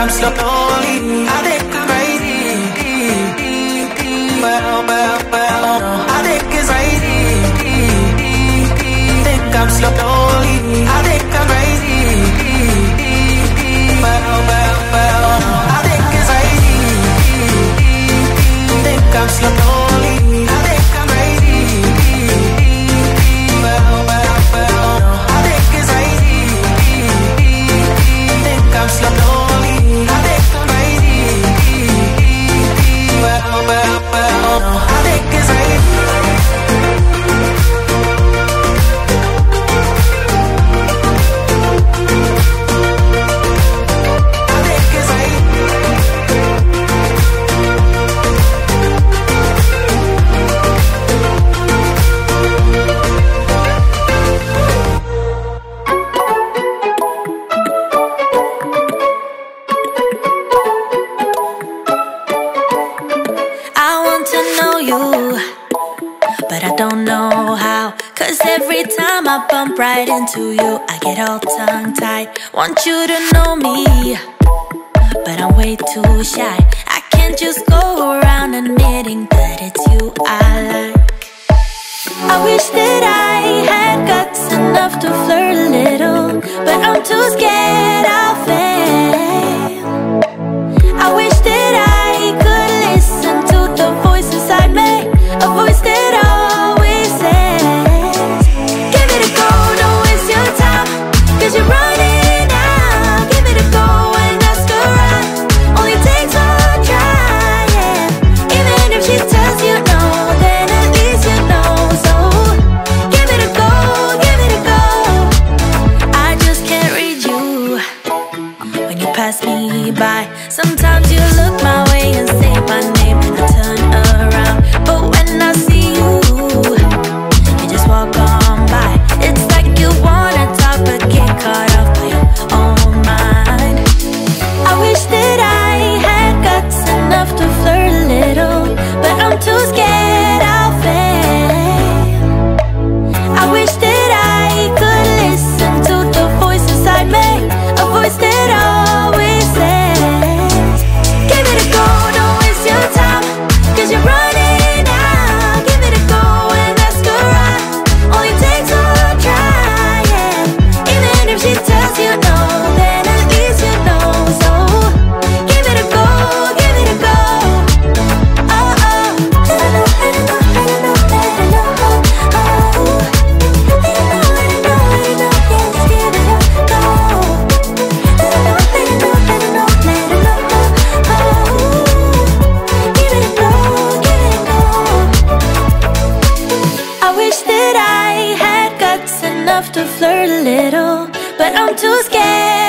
I'm slowly, I think I'm crazy. Well, I think it's crazy. Think I'm slowly, I think I'm crazy. Well, I think it's crazy. Think I'm slowly, I think I'm crazy. Well, I think it's crazy. Think I'm slowly, I think I'm crazy. Well, I think it's crazy. Every time I bump right into you, I get all tongue-tied. Want you to know me, but I'm way too shy. I can't just go around admitting that it's you I like. I wish that I had guts enough to flirt a little, but I'm too scared I'll fail. I wish that I could listen to the voice inside me, a voice that always says, give it a go, don't waste your time, 'cause you're running out. Give it a go and ask her out, only takes one try, yeah. Even if she tells you no, then at least you know. So give it a go, give it a go. I just can't read you when you pass me by. Sometimes you look my way and say my name and I turn around, but when I see you, you just walk on by. It's like you wanna talk but get caught up by your own mind. I wish that I had guts enough to flirt a little, but I'm too scared I'll fail. I wish that I could listen to the voice inside me, a voice that always says, give it a go, don't waste your time, 'cause you're running out. Give it a go and ask her out, only takes one try, yeah. Even if she tells you no, then at least you know. So give it a go, give it a go. Oh, oh. Let her know, let her know, let her know, let her know. Oh, let her know, let her know, let her know. Yes, give it a go. Let her know, let her know, let her know, let her know. Oh, give it a go, give it a go. I wish that I had guts enough to flirt a little, but I'm too scared